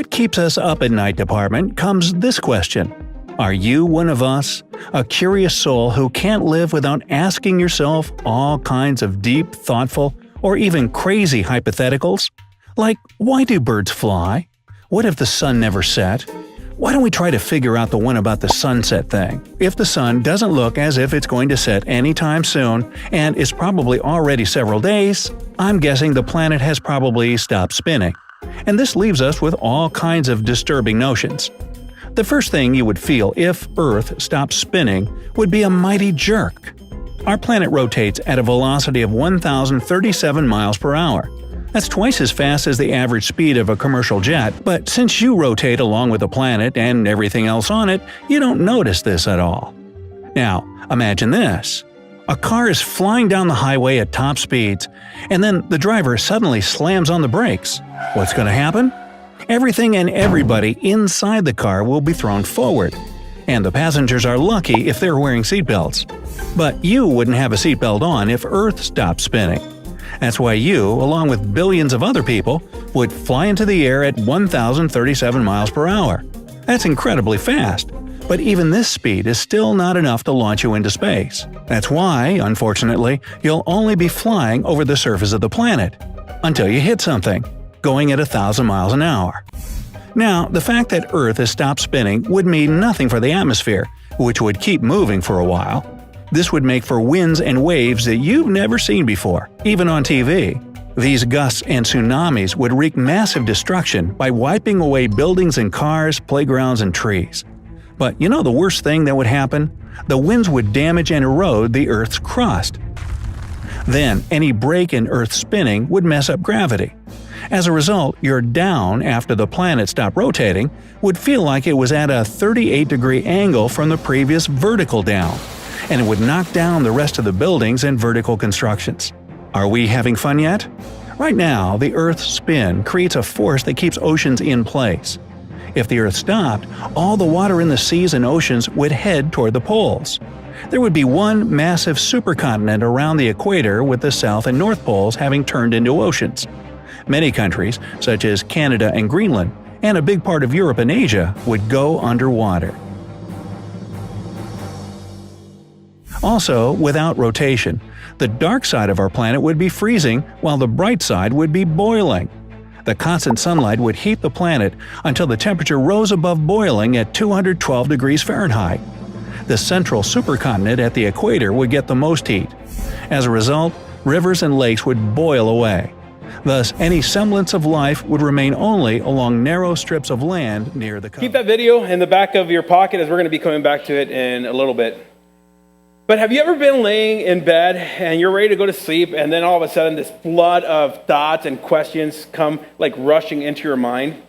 what keeps us up at night department comes this question. Are you one of us? A curious soul who can't live without asking yourself all kinds of deep, thoughtful, or even crazy hypotheticals? Like, why do birds fly? What if the sun never set? Why don't we try to figure out the one about the sunset thing? If the sun doesn't look as if it's going to set anytime soon, and it's probably already several days, I'm guessing the planet has probably stopped spinning. And this leaves us with all kinds of disturbing notions. The first thing you would feel if Earth stopped spinning would be a mighty jerk. Our planet rotates at a velocity of 1,037 miles per hour. That's twice as fast as the average speed of a commercial jet, but since you rotate along with the planet and everything else on it, you don't notice this at all. Now, imagine this. A car is flying down the highway at top speeds, and then the driver suddenly slams on the brakes. What's going to happen? Everything and everybody inside the car will be thrown forward, and the passengers are lucky if they're wearing seatbelts. But you wouldn't have a seatbelt on if Earth stopped spinning. That's why you, along with billions of other people, would fly into the air at 1,037 miles per hour. That's incredibly fast, but even this speed is still not enough to launch you into space. That's why, unfortunately, you'll only be flying over the surface of the planet until you hit something, going at 1,000 miles an hour. Now, the fact that Earth has stopped spinning would mean nothing for the atmosphere, which would keep moving for a while. This would make for winds and waves that you've never seen before, even on TV. These gusts and tsunamis would wreak massive destruction by wiping away buildings and cars, playgrounds and trees. But you know the worst thing that would happen? The winds would damage and erode the Earth's crust. Then, any break in Earth's spinning would mess up gravity. As a result, your down after the planet stopped rotating would feel like it was at a 38-degree angle from the previous vertical down, and it would knock down the rest of the buildings and vertical constructions. Are we having fun yet? Right now, the Earth's spin creates a force that keeps oceans in place. If the Earth stopped, all the water in the seas and oceans would head toward the poles. There would be one massive supercontinent around the equator with the South and North Poles having turned into oceans. Many countries, such as Canada and Greenland, and a big part of Europe and Asia, would go underwater. Also, without rotation, the dark side of our planet would be freezing while the bright side would be boiling. The constant sunlight would heat the planet until the temperature rose above boiling at 212 degrees Fahrenheit. The central supercontinent at the equator would get the most heat. As a result, rivers and lakes would boil away. Thus, any semblance of life would remain only along narrow strips of land near the coast. Keep that video in the back of your pocket as we're going to be coming back to it in a little bit. But have you ever been laying in bed and you're ready to go to sleep, and then all of a sudden this flood of thoughts and questions come like rushing into your mind?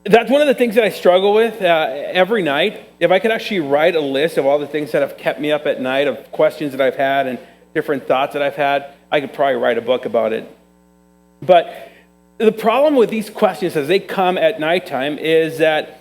That's one of the things that I struggle with every night. If I could actually write a list of all the things that have kept me up at night, of questions that I've had and different thoughts that I've had, I could probably write a book about it. But the problem with these questions as they come at nighttime is that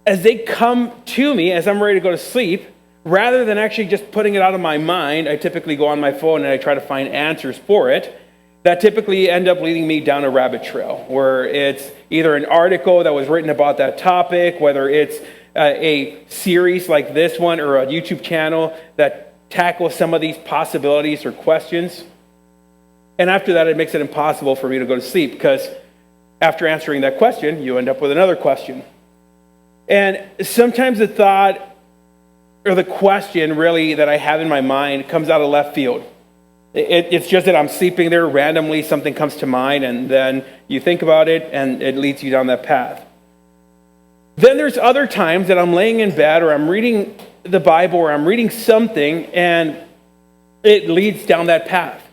as they come to me as I'm ready to go to sleep, rather than actually just putting it out of my mind, I typically go on my phone and I try to find answers for it that typically end up leading me down a rabbit trail, where it's either an article that was written about that topic, whether it's a series like this one or a YouTube channel that tackles some of these possibilities or questions. And after that, it makes it impossible for me to go to sleep, because after answering that question, you end up with another question. And sometimes the thought or the question really that I have in my mind comes out of left field. It's just that I'm sleeping there, randomly something comes to mind, and then you think about it and it leads you down that path. Then there's other times that I'm laying in bed or I'm reading the Bible or I'm reading something and it leads down that path.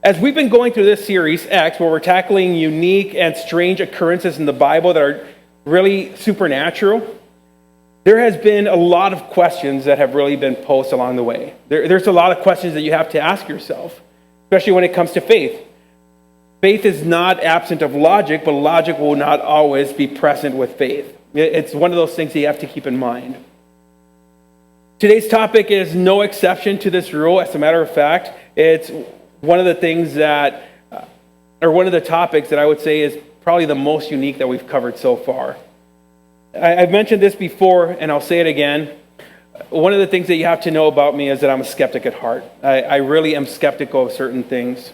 As we've been going through this series, X, where we're tackling unique and strange occurrences in the Bible that are really supernatural, there has been a lot of questions that have really been posed along the way. There's a lot of questions that you have to ask yourself, especially when it comes to faith. Faith is not absent of logic, but logic will not always be present with faith. It's one of those things that you have to keep in mind. Today's topic is no exception to this rule. As a matter of fact, it's one of the things that, or one of the topics that I would say is probably the most unique that we've covered so far. I've mentioned this before, and I'll say it again. One of the things that you have to know about me is that I'm a skeptic at heart. I really am skeptical of certain things.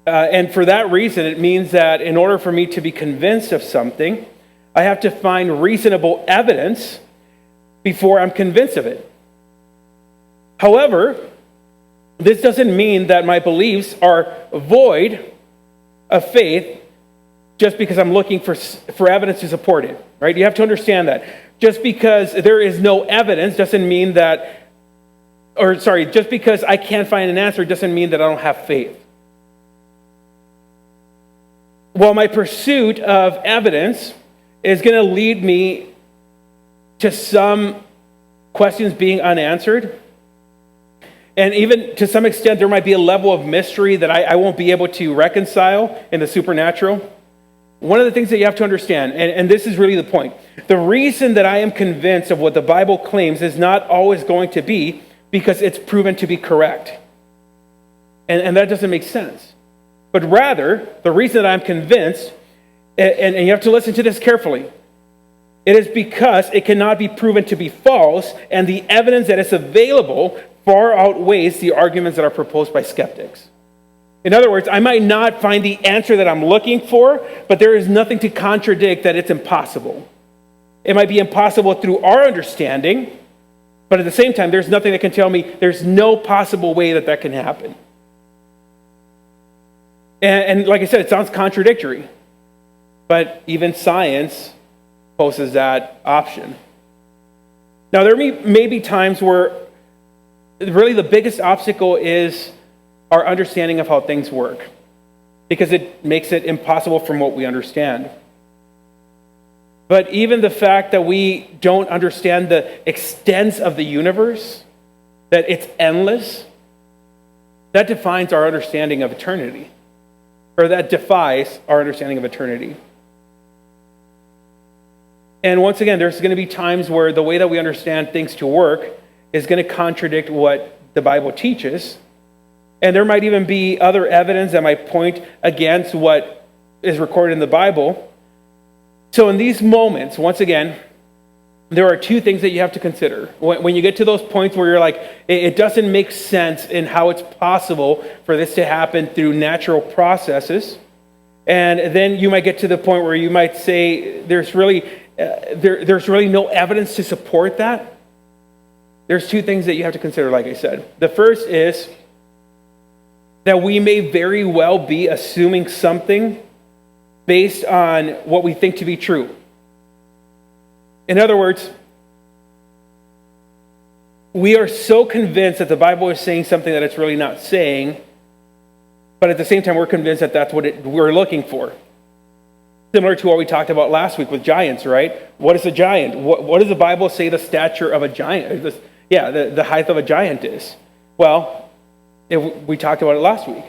And for that reason, it means that in order for me to be convinced of something, I have to find reasonable evidence before I'm convinced of it. However, this doesn't mean that my beliefs are void of faith just because I'm looking for evidence to support it, right? You have to understand that. Just because there is no evidence doesn't mean that, just because I can't find an answer doesn't mean that I don't have faith. While my pursuit of evidence is going to lead me to some questions being unanswered, and even to some extent there might be a level of mystery that I won't be able to reconcile in the supernatural, one of the things that you have to understand, and this is really the point, the reason that I am convinced of what the Bible claims is not always going to be because it's proven to be correct. And that doesn't make sense. But rather, the reason that I'm convinced, and you have to listen to this carefully, it is because it cannot be proven to be false, and the evidence that is available far outweighs the arguments that are proposed by skeptics. In other words, I might not find the answer that I'm looking for, but there is nothing to contradict that it's impossible. It might be impossible through our understanding, but at the same time, there's nothing that can tell me there's no possible way that that can happen. And like I said, it sounds contradictory, but even science poses that option. Now, there may be times where really the biggest obstacle is our understanding of how things work, because it makes it impossible from what we understand. But even the fact that we don't understand the extents of the universe, that it's endless, that defines our understanding of eternity, or that defies our understanding of eternity. And once again, there's going to be times where the way that we understand things to work is going to contradict what the Bible teaches. And there might even be other evidence that might point against what is recorded in the Bible. So in these moments, once again, there are two things that you have to consider. When you get to those points where you're like, it doesn't make sense in how it's possible for this to happen through natural processes. And then you might get to the point where you might say, there's really no evidence to support that. There's two things that you have to consider, like I said. The first is that we may very well be assuming something based on what we think to be true. In other words, we are so convinced that the Bible is saying something that it's really not saying, but at the same time, we're convinced that that's what we're looking for. Similar to what we talked about last week with giants, right? What is a giant? What does the Bible say the stature of a giant, the height of a giant is? Well, we talked about it last week.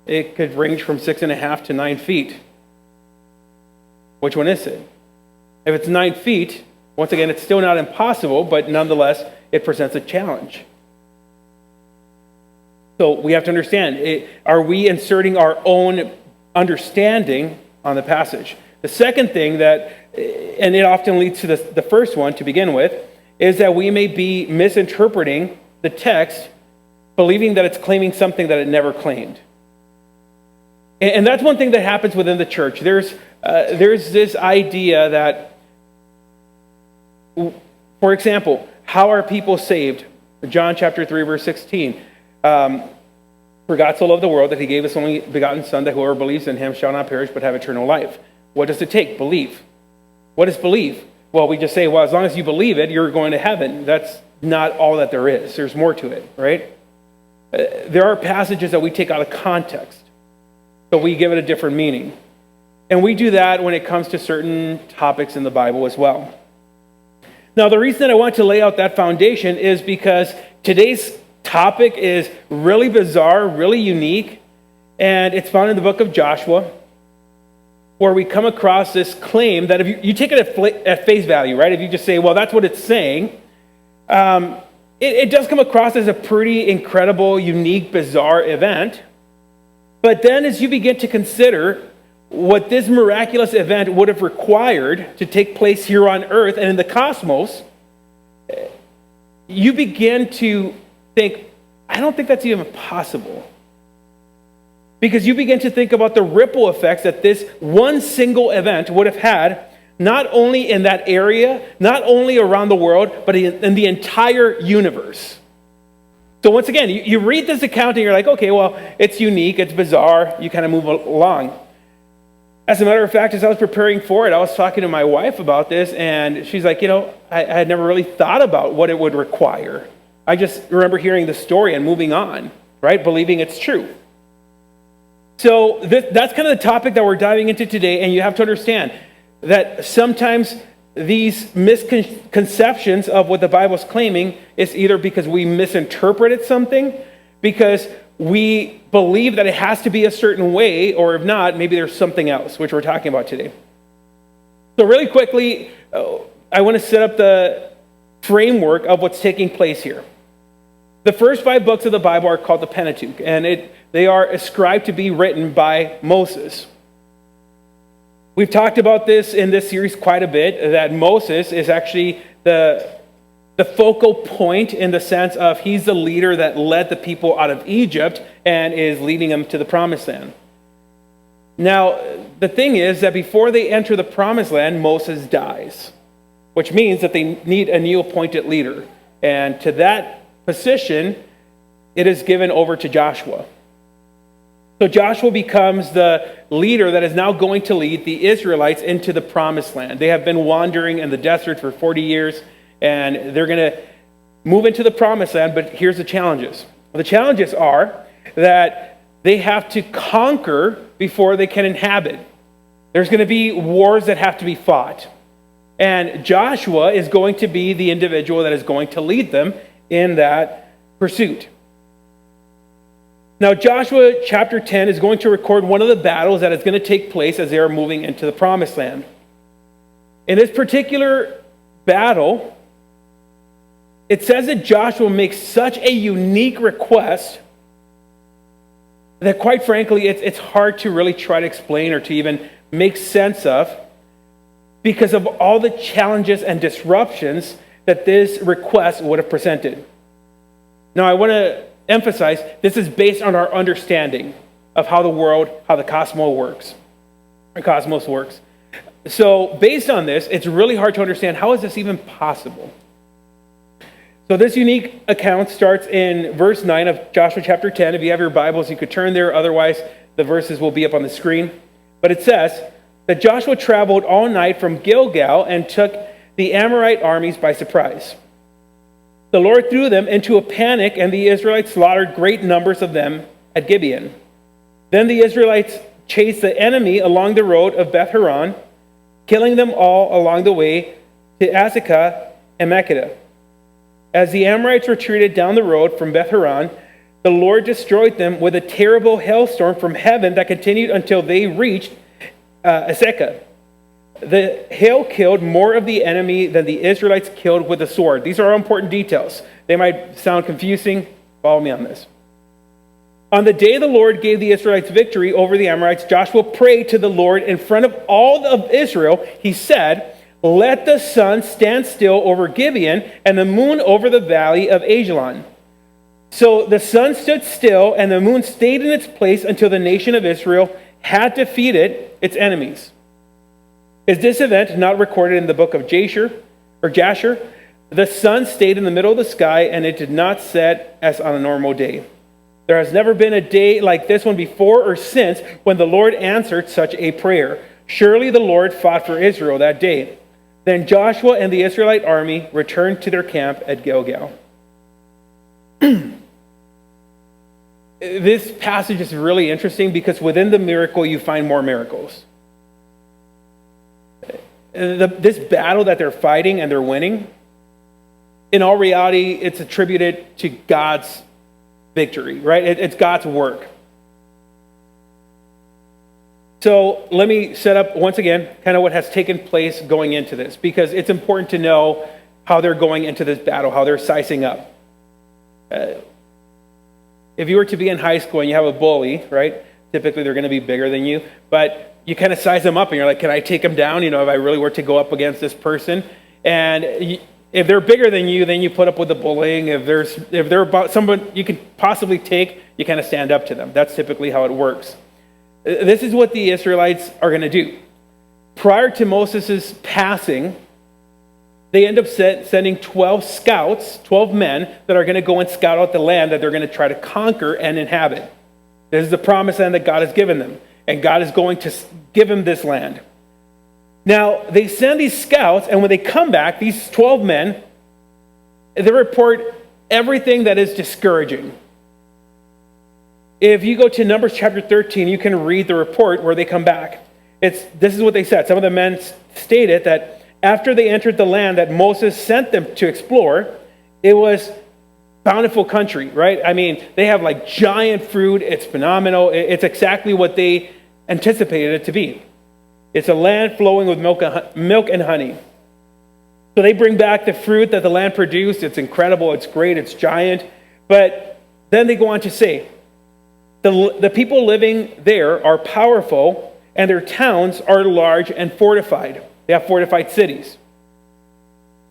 It could range from 6.5 to 9 feet. Which one is it? If it's 9 feet, once again, it's still not impossible, but nonetheless, it presents a challenge. So we have to understand, are we inserting our own understanding on the passage? The second thing that, and it often leads to the first one to begin with, is that we may be misinterpreting the text, believing that it's claiming something that it never claimed. And that's one thing that happens within the church. There's this idea that, for example, how are people saved? John chapter 3, verse 16. For God so loved the world that he gave his only begotten Son, that whoever believes in him shall not perish but have eternal life. What does it take? Belief. What is belief? Well, we just say, well, as long as you believe it, you're going to heaven. That's not all that there is. There's more to it, right? There are passages that we take out of context, but we give it a different meaning. And we do that when it comes to certain topics in the Bible as well. Now, the reason that I want to lay out that foundation is because today's topic is really bizarre, really unique, and it's found in the book of Joshua, where we come across this claim that if you take it at face value, right? If you just say, well, that's what it's saying, it does come across as a pretty incredible, unique, bizarre event. But then as you begin to consider what this miraculous event would have required to take place here on earth and in the cosmos, you begin to think, I don't think that's even possible. Because you begin to think about the ripple effects that this one single event would have had, not only in that area, not only around the world, but in the entire universe. So once again, you read this account and you're like, okay, well, it's unique, it's bizarre, you kind of move along. As a matter of fact, as I was preparing for it, I was talking to my wife about this, and she's like, I had never really thought about what it would require. I just remember hearing the story and moving on, right? Believing it's true. So that's kind of the topic that we're diving into today, and you have to understand that sometimes these misconceptions of what the Bible's claiming is either because we misinterpreted something, because we believe that it has to be a certain way, or if not, maybe there's something else, which we're talking about today. So really quickly, I want to set up the framework of what's taking place here. The first 5 books of the Bible are called the Pentateuch, and they are ascribed to be written by Moses. We've talked about this in this series quite a bit, that Moses is actually the focal point in the sense of he's the leader that led the people out of Egypt and is leading them to the Promised Land. Now, the thing is that before they enter the Promised Land, Moses dies, which means that they need a new appointed leader. And to that position, it is given over to Joshua. So Joshua becomes the leader that is now going to lead the Israelites into the Promised Land. They have been wandering in the desert for 40 years, and they're going to move into the Promised Land, but here's the challenges. The challenges are that they have to conquer before they can inhabit. There's going to be wars that have to be fought. And Joshua is going to be the individual that is going to lead them in that pursuit. Now, Joshua chapter 10 is going to record one of the battles that is going to take place as they are moving into the Promised Land. In this particular battle, it says that Joshua makes such a unique request that, quite frankly, it's hard to really try to explain or to even make sense of, because of all the challenges and disruptions that this request would have presented. Now, I want to emphasize, this is based on our understanding of how the cosmos works. So based on this, it's really hard to understand, how is this even possible? So this unique account starts in verse 9 of Joshua chapter 10. If you have your Bibles, you could turn there. Otherwise, the verses will be up on the screen. But it says that Joshua traveled all night from Gilgal and took the Amorite armies by surprise. The Lord threw them into a panic, and the Israelites slaughtered great numbers of them at Gibeon. Then the Israelites chased the enemy along the road of Beth-horon, killing them all along the way to Azekah and Makkedah. As the Amorites retreated down the road from Beth-horon, the Lord destroyed them with a terrible hailstorm from heaven that continued until they reached Azekah. The hail killed more of the enemy than the Israelites killed with the sword. These are all important details. They might sound confusing. Follow me on this. On the day the Lord gave the Israelites victory over the Amorites, Joshua prayed to the Lord in front of all of Israel. He said, "Let the sun stand still over Gibeon and the moon over the valley of Ajalon." So the sun stood still and the moon stayed in its place until the nation of Israel had defeated its enemies. Is this event not recorded in the book of Jasher? The sun stayed in the middle of the sky, and it did not set as on a normal day. There has never been a day like this one before or since when the Lord answered such a prayer. Surely the Lord fought for Israel that day. Then Joshua and the Israelite army returned to their camp at Gilgal. This passage is really interesting because within the miracle you find more miracles. This battle that they're fighting and they're winning, in all reality, it's attributed to God's victory, right? It's God's work. So let me set up, once again, kind of what has taken place going into this, because it's important to know how they're going into this battle, how they're sizing up. If you were to be in high school and you have a bully, right, typically they're going to be bigger than you, but you kind of size them up and you're like, can I take them down? If I really were to go up against this person. And if they're bigger than you, then you put up with the bullying. If they're about someone you can possibly take, you kind of stand up to them. That's typically how it works. This is what the Israelites are going to do. Prior to Moses' passing, they end up sending 12 scouts, 12 men that are going to go and scout out the land that they're going to try to conquer and inhabit. This is the promised land that God has given them, and God is going to give them this land. Now, they send these scouts, and when they come back, these 12 men, they report everything that is discouraging. If you go to Numbers chapter 13, you can read the report where they come back. This is what they said. Some of the men stated that after they entered the land that Moses sent them to explore, it was bountiful country, right? I mean, they have like giant fruit. It's phenomenal. It's exactly what they anticipated it to be. It's a land flowing with milk and honey. So they bring back the fruit that the land produced. It's incredible. It's great. It's giant. But then they go on to say, the people living there are powerful, and their towns are large and fortified. They have fortified cities.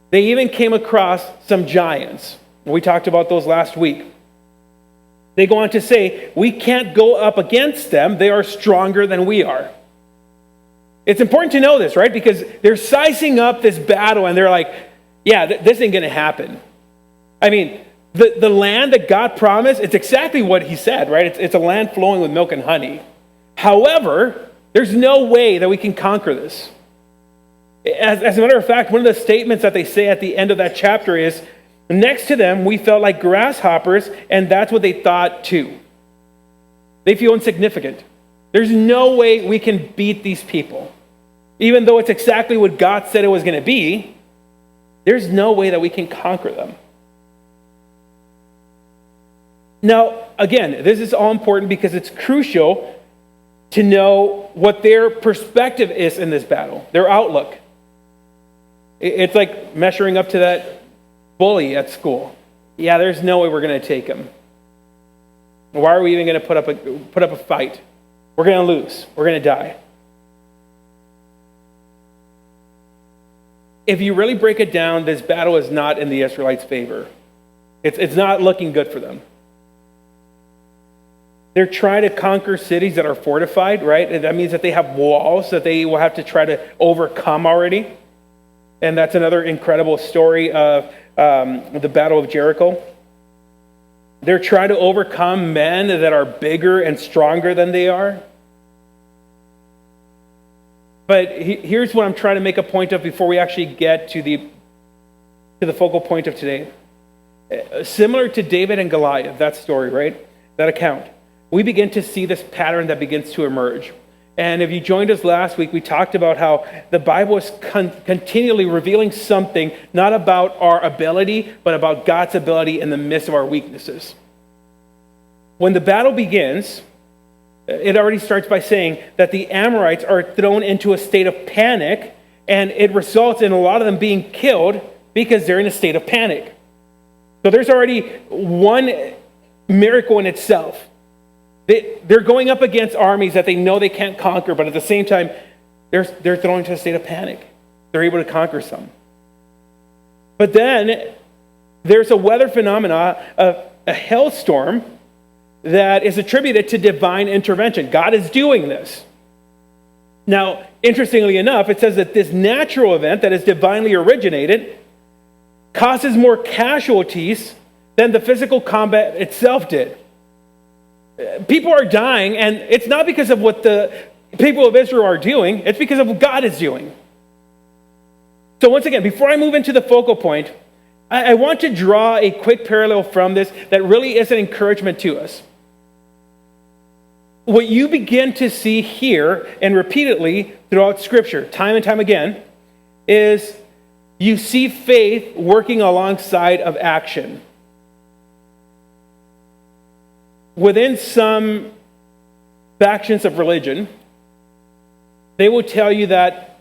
They even came across some giants. We talked about those last week. They go on to say, we can't go up against them. They are stronger than we are. It's important to know this, right? Because they're sizing up this battle, and they're like, yeah, this ain't going to happen. I mean, the land that God promised, it's exactly what he said, right? It's a land flowing with milk and honey. However, there's no way that we can conquer this. As a matter of fact, one of the statements that they say at the end of that chapter is, next to them, we felt like grasshoppers, and that's what they thought too. They feel insignificant. There's no way we can beat these people. Even though it's exactly what God said it was going to be, there's no way that we can conquer them. Now, again, this is all important because it's crucial to know what their perspective is in this battle, their outlook. It's like measuring up to that bully at school. Yeah, there's no way we're going to take him. Why are we even going to put up a fight? We're going to lose. We're going to die. If you really break it down, this battle is not in the Israelites' favor. It's not looking good for them. They're trying to conquer cities that are fortified, right? And that means that they have walls that they will have to try to overcome already. And that's another incredible story of the Battle of Jericho. They're trying to overcome men that are bigger and stronger than they are. But here's what I'm trying to make a point of before we actually get to the focal point of today. Similar to David and Goliath, that story, right? That account. We begin to see this pattern that begins to emerge. And if you joined us last week, we talked about how the Bible is continually revealing something, not about our ability, but about God's ability in the midst of our weaknesses. When the battle begins, it already starts by saying that the Amorites are thrown into a state of panic, and it results in a lot of them being killed because they're in a state of panic. So there's already one miracle in itself. They're going up against armies that they know they can't conquer, but at the same time, they're thrown into a state of panic. They're able to conquer some. But then there's a weather phenomena, a hailstorm, that is attributed to divine intervention. God is doing this. Now, interestingly enough, it says that this natural event that is divinely originated causes more casualties than the physical combat itself did. People are dying, and it's not because of what the people of Israel are doing, it's because of what God is doing. So once again, before I move into the focal point, I want to draw a quick parallel from this that really is an encouragement to us. What you begin to see here, and repeatedly throughout Scripture, time and time again, is you see faith working alongside of action. Within some factions of religion, they will tell you that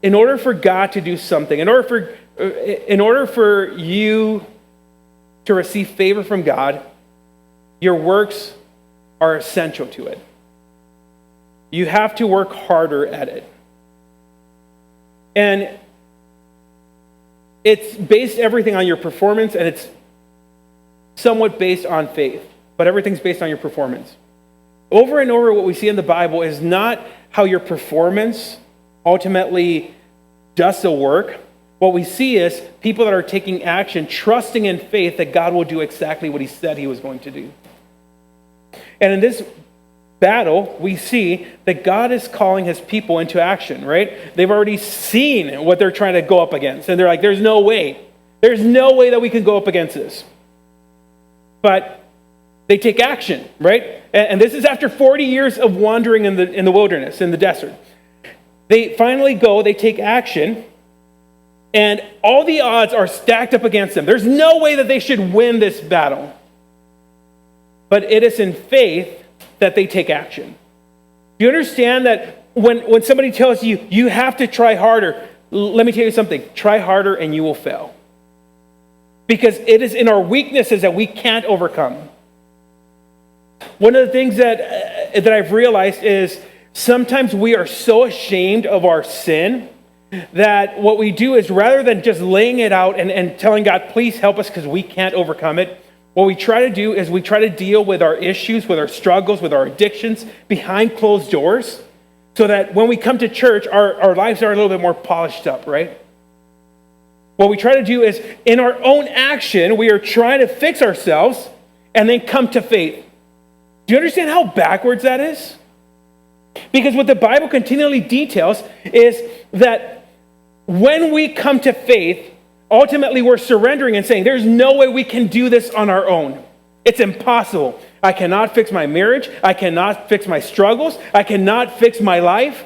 in order for God to do something, in order for you to receive favor from God, your works are essential to it. You have to work harder at it. And it's based everything on your performance, and it's somewhat based on faith, but everything's based on your performance. Over and over, what we see in the Bible is not how your performance ultimately does the work. What we see is people that are taking action, trusting in faith that God will do exactly what he said he was going to do. And in this battle, we see that God is calling his people into action, right? They've already seen what they're trying to go up against. And they're like, there's no way. There's no way that we can go up against this. But they take action, right? And this is after 40 years of wandering in the wilderness, in the desert. They finally go, they take action, and all the odds are stacked up against them. There's no way that they should win this battle. But it is in faith that they take action. Do you understand that when somebody tells you, you have to try harder, let me tell you something, try harder and you will fail. Because it is in our weaknesses that we can't overcome. One of the things that I've realized is sometimes we are so ashamed of our sin that what we do is rather than just laying it out and telling God, please help us because we can't overcome it, what we try to do is we try to deal with our issues, with our struggles, with our addictions behind closed doors so that when we come to church, our lives are a little bit more polished up, right? What we try to do is in our own action, we are trying to fix ourselves and then come to faith. Do you understand how backwards that is? Because what the Bible continually details is that when we come to faith, ultimately we're surrendering and saying, there's no way we can do this on our own. It's impossible. I cannot fix my marriage. I cannot fix my struggles. I cannot fix my life.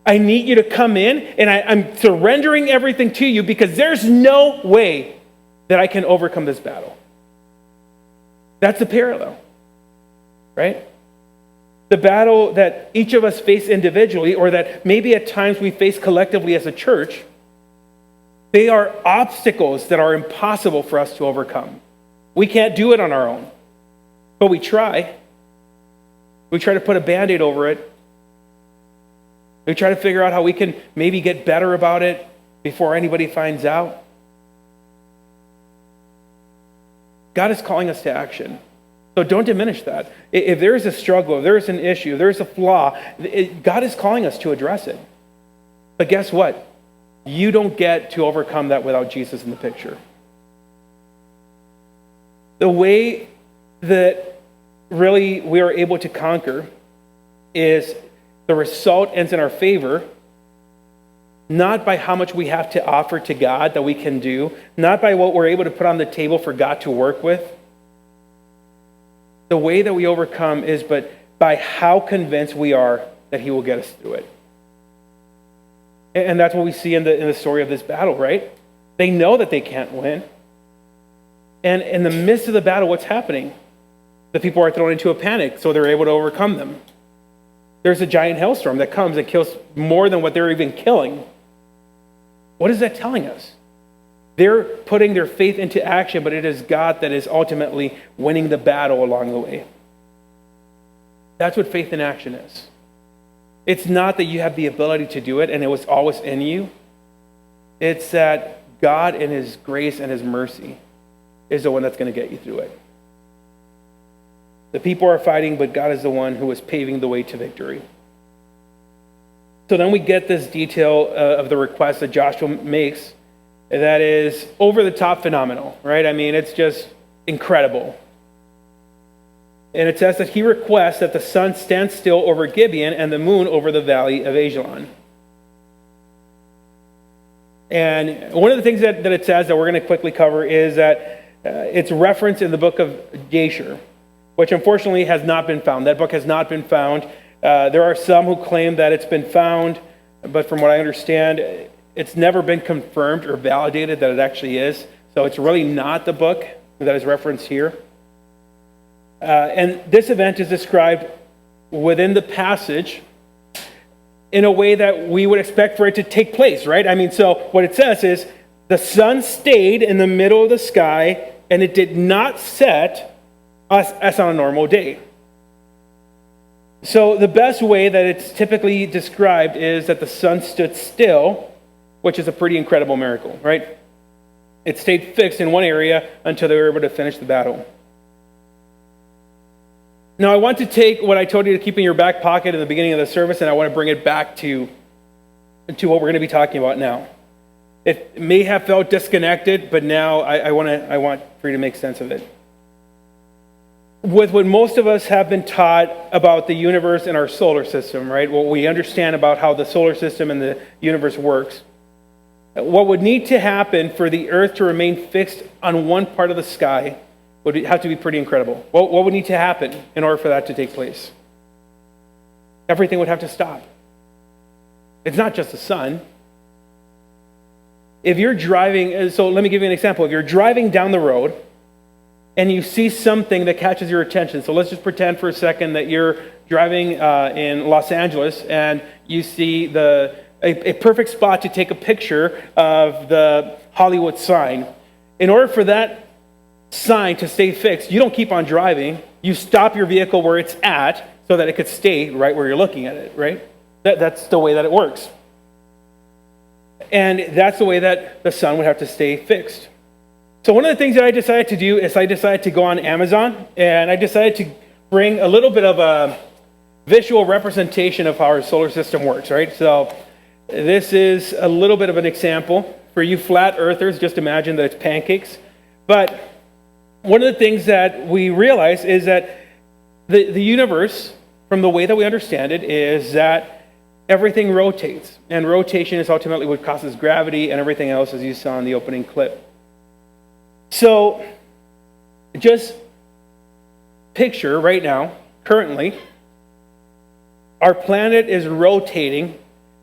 I need you to come in, and I'm surrendering everything to you because there's no way that I can overcome this battle. That's the parallel, right? The battle that each of us face individually, or that maybe at times we face collectively as a church, they are obstacles that are impossible for us to overcome. We can't do it on our own, but we try. We try to put a Band-Aid over it. We try to figure out how we can maybe get better about it before anybody finds out. God is calling us to action. So don't diminish that. If there is a struggle, if there is an issue, if there is a flaw, God is calling us to address it. But guess what? You don't get to overcome that without Jesus in the picture. The way that really we are able to conquer is the result ends in our favor, not by how much we have to offer to God that we can do, not by what we're able to put on the table for God to work with. The way that we overcome is but by how convinced we are that he will get us through it. And that's what we see in the story of this battle, right? They know that they can't win. And in the midst of the battle, what's happening? The people are thrown into a panic, so they're able to overcome them. There's a giant hailstorm that comes and kills more than what they're even killing. What is that telling us? They're putting their faith into action, but it is God that is ultimately winning the battle along the way. That's what faith in action is. It's not that you have the ability to do it and it was always in you. It's that God in his grace and his mercy is the one that's going to get you through it. The people are fighting, but God is the one who is paving the way to victory. So then we get this detail of the request that Joshua makes that is over-the-top phenomenal, right? I mean, it's just incredible. And it says that he requests that the sun stand still over Gibeon and the moon over the valley of Ajalon. And one of the things that it says that we're going to quickly cover is that it's referenced in the book of Jasher, which unfortunately has not been found. That book has not been found. There are some who claim that it's been found, but from what I understand, it's never been confirmed or validated that it actually is. So it's really not the book that is referenced here. And this event is described within the passage in a way that we would expect for it to take place, right? I mean, so what it says is, the sun stayed in the middle of the sky, and it did not set as on a normal day. So the best way that it's typically described is that the sun stood still, which is a pretty incredible miracle, right? It stayed fixed in one area until they were able to finish the battle. Now, I want to take what I told you to keep in your back pocket in the beginning of the service, and I want to bring it back to what we're going to be talking about now. It may have felt disconnected, but now I want for you to make sense of it. With what most of us have been taught about the universe and our solar system, right? What we understand about how the solar system and the universe works. What would need to happen for the Earth to remain fixed on one part of the sky would have to be pretty incredible. What would need to happen in order for that to take place? Everything would have to stop. It's not just the sun. If you're driving, so let me give you an example. If you're driving down the road and you see something that catches your attention, so let's just pretend for a second that you're driving in Los Angeles and you see a perfect spot to take a picture of the Hollywood sign. In order for that sign to stay fixed, you don't keep on driving. You stop your vehicle where it's at so that it could stay right where you're looking at it, right? That's the way that it works. And that's the way that the sun would have to stay fixed. So one of the things that I decided to do is I decided to go on Amazon, and I decided to bring a little bit of a visual representation of how our solar system works, right? So this is a little bit of an example. For you flat earthers, just imagine that it's pancakes. But one of the things that we realize is that the universe, from the way that we understand it, is that everything rotates. And rotation is ultimately what causes gravity and everything else, as you saw in the opening clip. So just picture right now, currently, our planet is rotating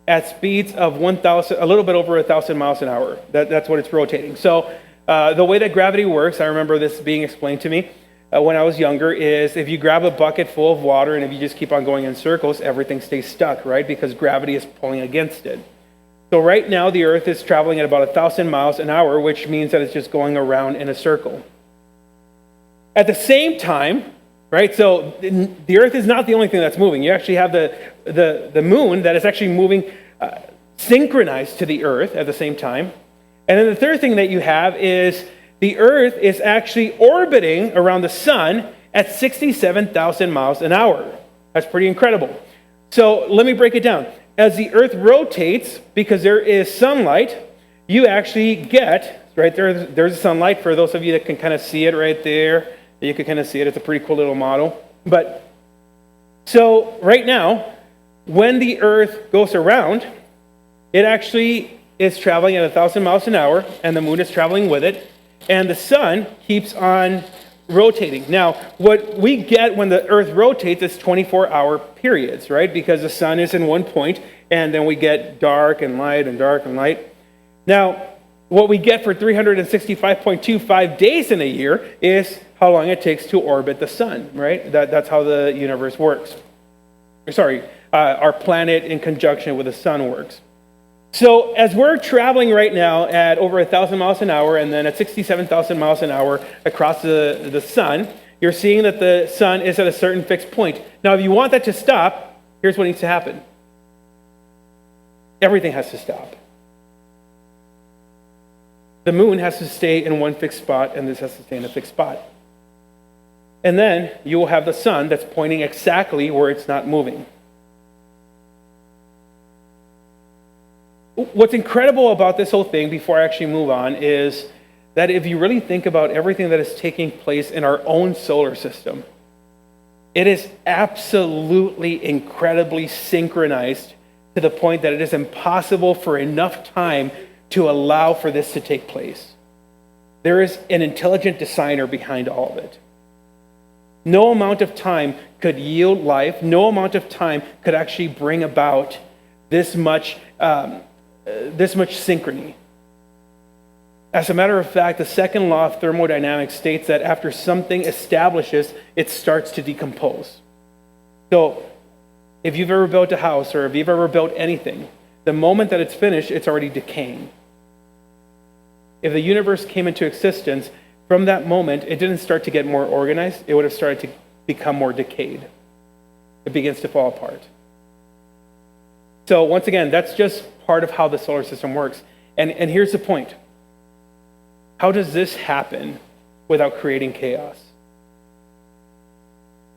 at speeds of a little bit over 1,000 miles an hour. That's what it's rotating. So the way that gravity works, I remember this being explained to me when I was younger, is if you grab a bucket full of water and if you just keep on going in circles, everything stays stuck, right? Because gravity is pulling against it. So right now, the Earth is traveling at about 1,000 miles an hour, which means that it's just going around in a circle. At the same time, right, so the Earth is not the only thing that's moving. You actually have the moon that is actually moving synchronized to the Earth at the same time. And then the third thing that you have is the Earth is actually orbiting around the sun at 67,000 miles an hour. That's pretty incredible. So let me break it down. As the Earth rotates, because there is sunlight, you actually get, right, there's sunlight for those of you that can kind of see it right there. You can kind of see it. It's a pretty cool little model. But so right now, when the Earth goes around, it actually is traveling at 1,000 miles an hour, and the moon is traveling with it, and the sun keeps on rotating. Now, what we get when the Earth rotates is 24-hour periods, right? Because the sun is in one point, and then we get dark and light and dark and light. Now, what we get for 365.25 days in a year is how long it takes to orbit the sun, right? That's how the universe works. Our planet in conjunction with the sun works. So as we're traveling right now at over 1,000 miles an hour and then at 67,000 miles an hour across the sun, you're seeing that the sun is at a certain fixed point. Now, if you want that to stop, here's what needs to happen. Everything has to stop. The moon has to stay in one fixed spot, and this has to stay in a fixed spot. And then you will have the sun that's pointing exactly where it's not moving. What's incredible about this whole thing, before I actually move on, is that if you really think about everything that is taking place in our own solar system, it is absolutely incredibly synchronized to the point that it is impossible for enough time to allow for this to take place. There is an intelligent designer behind all of it. No amount of time could yield life. No amount of time could actually bring about this much synchrony. As a matter of fact, the second law of thermodynamics states that after something establishes, it starts to decompose. So if you've ever built a house or if you've ever built anything, the moment that it's finished, it's already decaying. If the universe came into existence, from that moment, it didn't start to get more organized. It would have started to become more decayed. it begins to fall apart. So once again, that's just part of how the solar system works. And here's the point. How does this happen without creating chaos?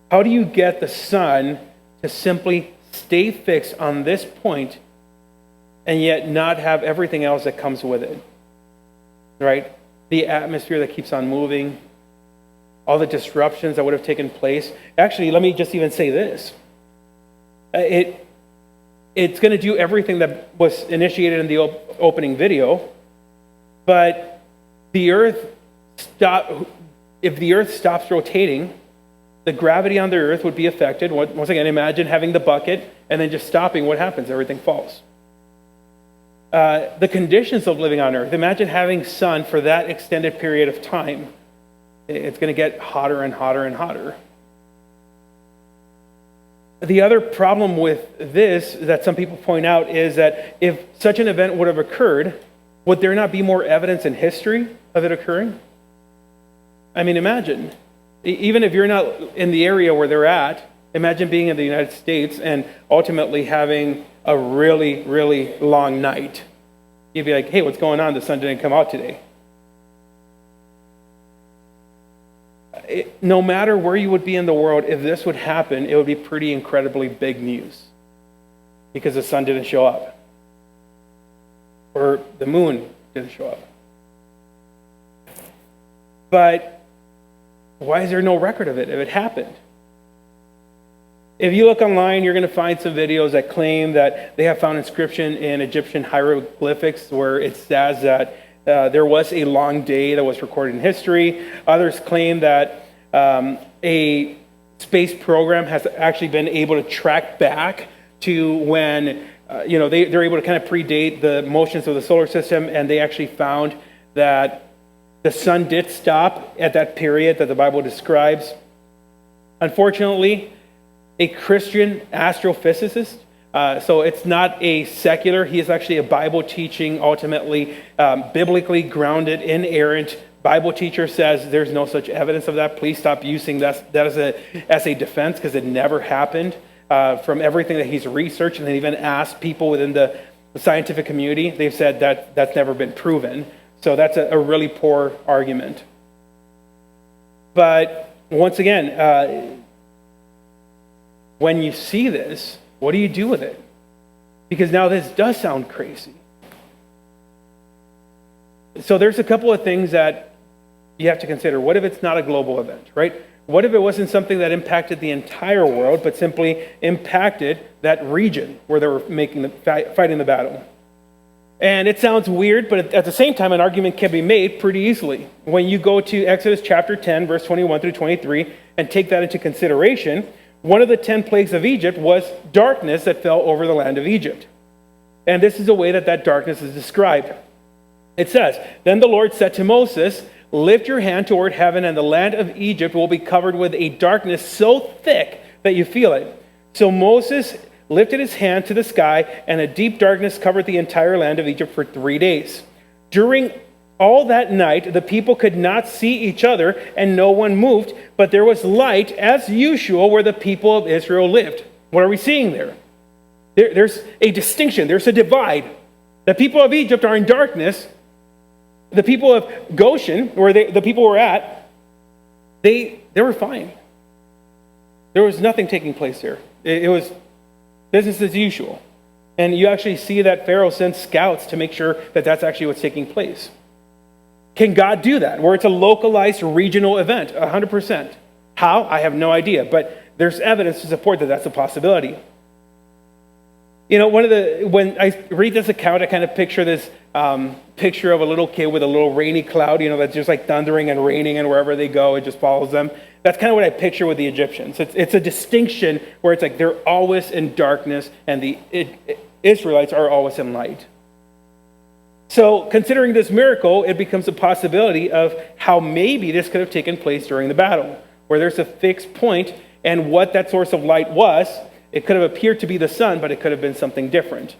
How do you get the sun to simply stay fixed on this point and yet not have everything else that comes with it? Right? The atmosphere that keeps on moving, all the disruptions that would have taken place. Actually, let me just even say this. It's going to do everything that was initiated in the opening video, but if the Earth stops rotating, the gravity on the Earth would be affected. Once again, imagine having the bucket and then just stopping. What happens? Everything falls. The conditions of living on Earth, imagine having sun for that extended period of time. It's going to get hotter and hotter and hotter. The other problem with this that some people point out is that if such an event would have occurred, would there not be more evidence in history of it occurring? I mean, imagine, even if you're not in the area where they're at, imagine being in the United States and ultimately having a really, really long night. You'd be like, hey, what's going on? The sun didn't come out today. No matter where you would be in the world, if this would happen, it would be pretty incredibly big news because the sun didn't show up or the moon didn't show up. But why is there no record of it if it happened? If you look online, you're going to find some videos that claim that they have found inscription in Egyptian hieroglyphics where it says that there was a long day that was recorded in history. Others claim that a space program has actually been able to track back to when, they're able to kind of predate the motions of the solar system, and they actually found that the sun did stop at that period that the Bible describes. Unfortunately, a Christian astrophysicist, so it's not a secular, he is actually a Bible teaching, ultimately biblically grounded, inerrant Bible teacher, says there's no such evidence of that. Please stop using that as a defense, because it never happened. From everything that he's researched and even asked people within the scientific community, they've said that that's never been proven. So that's a really poor argument. But once again, when you see this, what do you do with it? Because now this does sound crazy. So there's a couple of things that you have to consider. What if it's not a global event, right? What if it wasn't something that impacted the entire world, but simply impacted that region where they were fighting the battle? And it sounds weird, but at the same time, an argument can be made pretty easily. When you go to Exodus chapter 10, verse 21 through 23, and take that into consideration, one of the 10 plagues of Egypt was darkness that fell over the land of Egypt. And this is the way that darkness is described. It says, "Then the Lord said to Moses, lift your hand toward heaven, and the land of Egypt will be covered with a darkness so thick that you feel it." So Moses lifted his hand to the sky, and a deep darkness covered the entire land of Egypt for 3 days. During all that night, the people could not see each other, and no one moved, but there was light as usual where the people of Israel lived. What are we seeing there? There's a distinction. There's a divide. The people of Egypt are in darkness. The people of Goshen, where the people were at, they were fine. There was nothing taking place there. It was business as usual. And you actually see that Pharaoh sends scouts to make sure that that's actually what's taking place. Can God do that, where it's a localized regional event? 100%. How? I have no idea, but there's evidence to support that that's a possibility. You know, when I read this account, I kind of picture this picture of a little kid with a little rainy cloud, that's just like thundering and raining, and wherever they go, it just follows them. That's kind of what I picture with the Egyptians. It's a distinction where it's like they're always in darkness, and the Israelites are always in light. So considering this miracle, it becomes a possibility of how maybe this could have taken place during the battle, where there's a fixed point, and what that source of light was. It could have appeared to be the sun, but it could have been something different.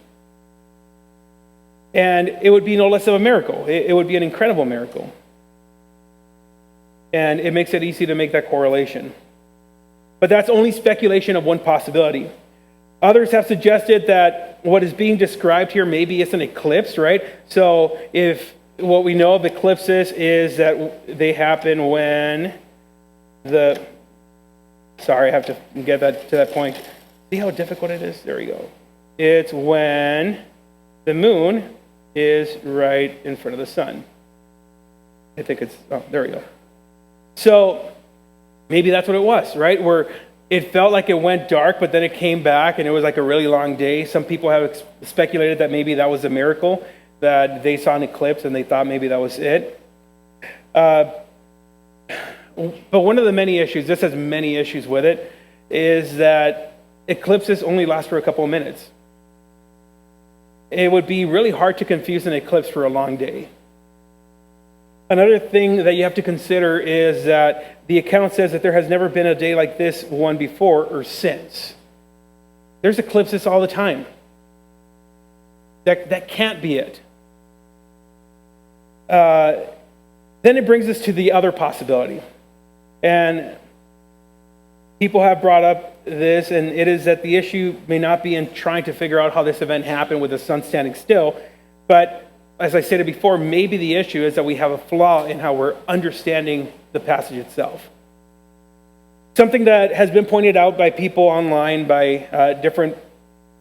And it would be no less of a miracle. It would be an incredible miracle. And it makes it easy to make that correlation. But that's only speculation of one possibility. Others have suggested that what is being described here maybe is an eclipse, right? So if what we know of eclipses is that they happen when sorry, I have to get that to that point. See how difficult it is? There we go. It's when the moon is right in front of the sun. I think there we go. So maybe that's what it was, right? Where it felt like it went dark, but then it came back and it was like a really long day. Some people have speculated that maybe that was a miracle, that they saw an eclipse and they thought maybe that was it. But one of the many issues, this has many issues with it, is that eclipses only last for a couple of minutes. It would be really hard to confuse an eclipse for a long day. Another thing that you have to consider is that the account says that there has never been a day like this one before or since. There's eclipses all the time. That can't be it. Then it brings us to the other possibility. And people have brought up this, and it is that the issue may not be in trying to figure out how this event happened with the sun standing still, but as I stated before, maybe the issue is that we have a flaw in how we're understanding the passage itself. Something that has been pointed out by people online, by different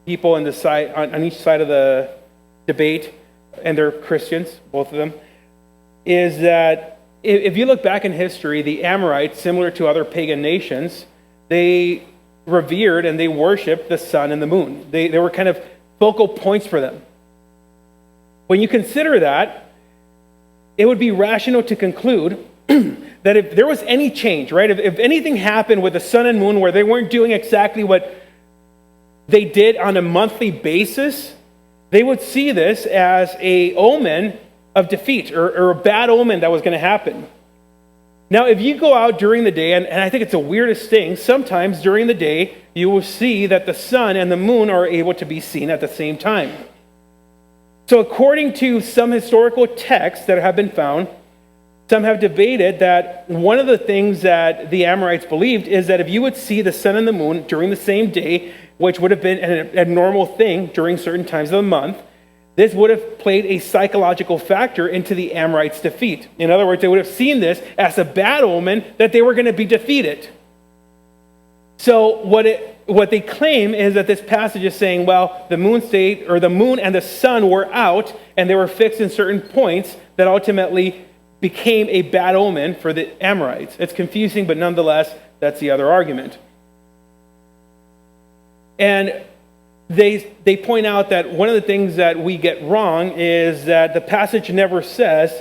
people on each side of the debate, and they're Christians, both of them, is that if you look back in history, the Amorites, similar to other pagan nations, they revered and they worshiped the sun and the moon. They were kind of focal points for them. When you consider that, it would be rational to conclude that if there was any change, right, if anything happened with the sun and moon where they weren't doing exactly what they did on a monthly basis, they would see this as an omen of defeat or a bad omen that was going to happen. Now, if you go out during the day, and I think it's the weirdest thing, sometimes during the day, you will see that the sun and the moon are able to be seen at the same time. So according to some historical texts that have been found, some have debated that one of the things that the Amorites believed is that if you would see the sun and the moon during the same day, which would have been an abnormal thing during certain times of the month, this would have played a psychological factor into the Amorites' defeat. In other words, they would have seen this as a bad omen that they were going to be defeated. So what they claim is that this passage is saying, well, the moon and the sun were out, and they were fixed in certain points that ultimately became a bad omen for the Amorites. It's confusing, but nonetheless, that's the other argument. And they point out that one of the things that we get wrong is that the passage never says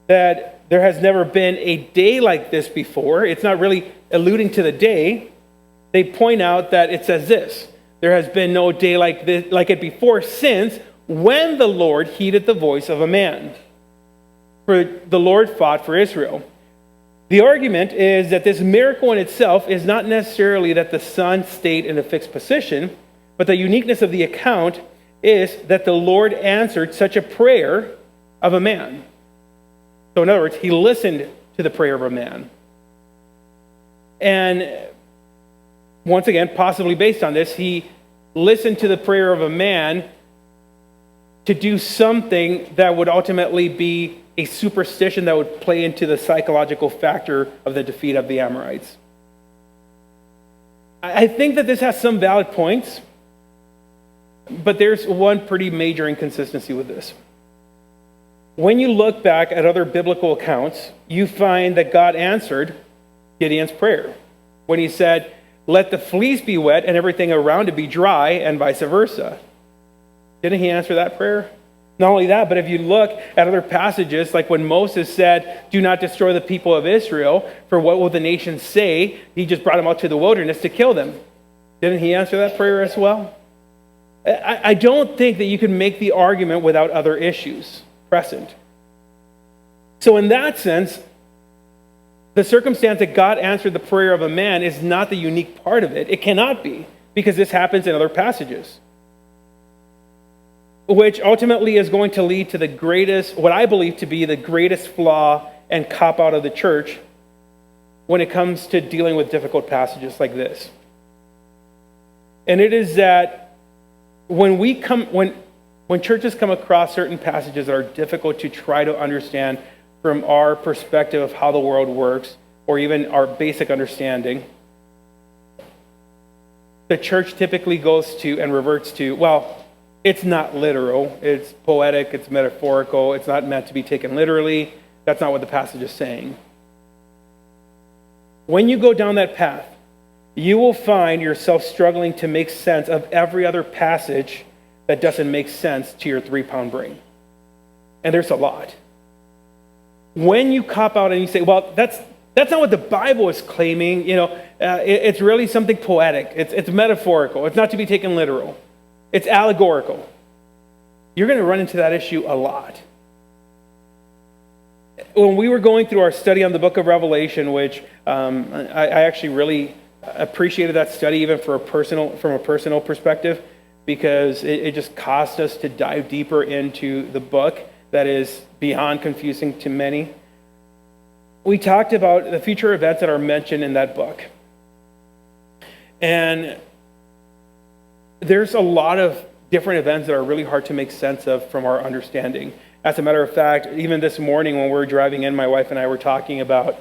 that there has never been a day like this before. It's not really alluding to the day. They point out that it says this: there has been no day like it before since when the Lord heeded the voice of a man. For the Lord fought for Israel. The argument is that this miracle in itself is not necessarily that the sun stayed in a fixed position, but the uniqueness of the account is that the Lord answered such a prayer of a man. So in other words, he listened to the prayer of a man. And once again, possibly based on this, he listened to the prayer of a man to do something that would ultimately be a superstition that would play into the psychological factor of the defeat of the Amorites. I think that this has some valid points, but there's one pretty major inconsistency with this. When you look back at other biblical accounts, you find that God answered Gideon's prayer when he said, "Let the fleece be wet and everything around it be dry," and vice versa. Didn't he answer that prayer? Not only that, but if you look at other passages, like when Moses said, "Do not destroy the people of Israel, for what will the nations say?" He just brought them out to the wilderness to kill them. Didn't he answer that prayer as well? I don't think that you can make the argument without other issues present. So in that sense, the circumstance that God answered the prayer of a man is not the unique part of it. It cannot be, because this happens in other passages, which ultimately is going to lead to the greatest, what I believe to be the greatest flaw and cop-out of the church, when it comes to dealing with difficult passages like this. And it is that when churches come across certain passages that are difficult to try to understand from our perspective of how the world works, or even our basic understanding, the church typically goes to and reverts to, well, it's not literal, it's poetic, it's metaphorical, it's not meant to be taken literally, that's not what the passage is saying. When you go down that path, you will find yourself struggling to make sense of every other passage that doesn't make sense to your 3-pound brain. And there's a lot. When you cop out and you say, well, that's not what the Bible is claiming, it's really something poetic, it's metaphorical, it's not to be taken literal, it's allegorical. You're going to run into that issue a lot. When we were going through our study on the book of Revelation, which I actually really appreciated that study even from a personal perspective, because it just caused us to dive deeper into the book that is beyond confusing to many. We talked about the future events that are mentioned in that book. And there's a lot of different events that are really hard to make sense of from our understanding. As a matter of fact, even this morning when we were driving in, my wife and I were talking about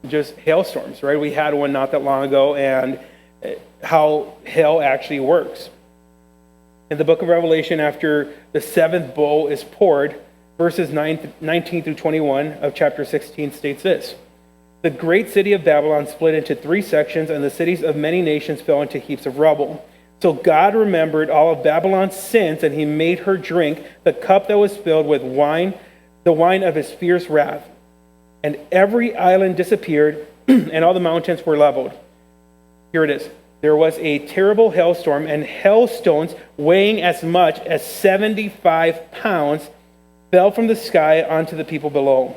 just hailstorms, right? We had one not that long ago, and how hail actually works. In the book of Revelation, after the 7th bowl is poured, verses 19 through 21 of chapter 16 states this: "The great city of Babylon split into 3 sections, and the cities of many nations fell into heaps of rubble. So God remembered all of Babylon's sins, and he made her drink the cup that was filled with wine, the wine of his fierce wrath. And every island disappeared, and all the mountains were leveled." Here it is. "There was a terrible hailstorm, and hailstones weighing as much as 75 pounds fell from the sky onto the people below.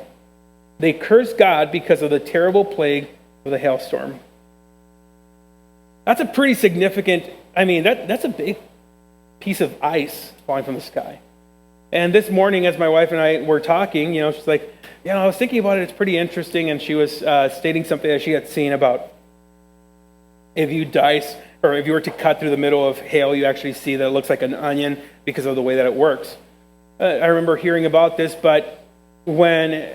They cursed God because of the terrible plague of the hailstorm." That's a pretty significant, that's a big piece of ice falling from the sky. And this morning, as my wife and I were talking, she's like, I was thinking about it, it's pretty interesting. And she was stating something that she had seen about if you dice, or if you were to cut through the middle of hail, you actually see that it looks like an onion because of the way that it works. I remember hearing about this, but when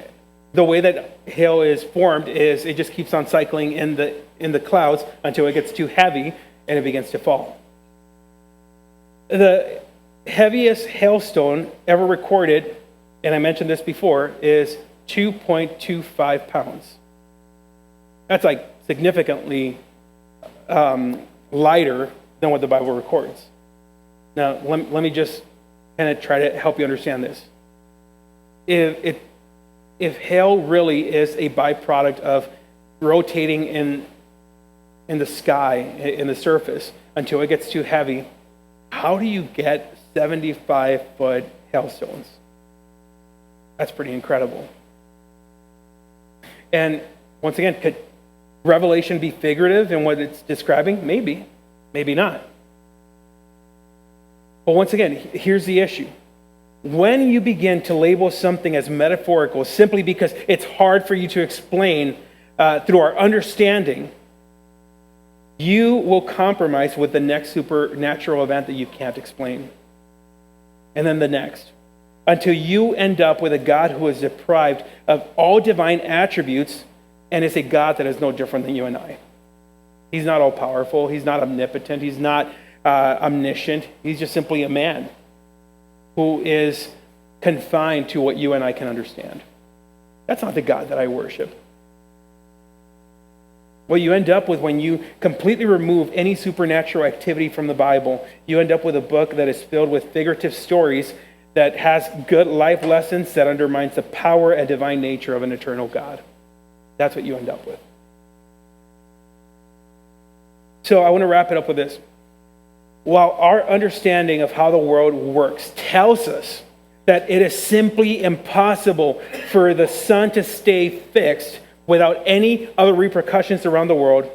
the way that hail is formed is it just keeps on cycling in the clouds until it gets too heavy and it begins to fall. The heaviest hailstone ever recorded, and I mentioned this before, is 2.25 pounds. That's like significantly lighter than what the Bible records. Now, let me just kind of try to help you understand this. If hail really is a byproduct of rotating in the sky, in the surface, until it gets too heavy, how do you get 75-foot hailstones? That's pretty incredible. And once again, could Revelation be figurative in what it's describing? Maybe, maybe not. But once again, here's the issue. When you begin to label something as metaphorical simply because it's hard for you to explain through our understanding, you will compromise with the next supernatural event that you can't explain. And then the next. Until you end up with a God who is deprived of all divine attributes and is a God that is no different than you and I. He's not all-powerful. He's not omnipotent. He's not omniscient. He's just simply a man who is confined to what you and I can understand. That's not the God that I worship. What you end up with when you completely remove any supernatural activity from the Bible, you end up with a book that is filled with figurative stories that has good life lessons that undermines the power and divine nature of an eternal God. That's what you end up with. So I want to wrap it up with this. While our understanding of how the world works tells us that it is simply impossible for the sun to stay fixed without any other repercussions around the world,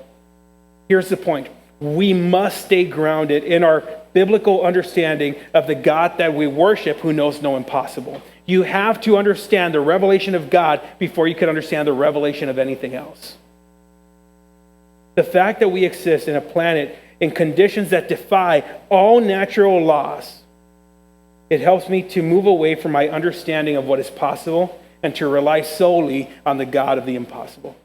here's the point. We must stay grounded in our biblical understanding of the God that we worship who knows no impossible. You have to understand the revelation of God before you can understand the revelation of anything else. The fact that we exist in a planet in conditions that defy all natural laws, it helps me to move away from my understanding of what is possible and to rely solely on the God of the impossible.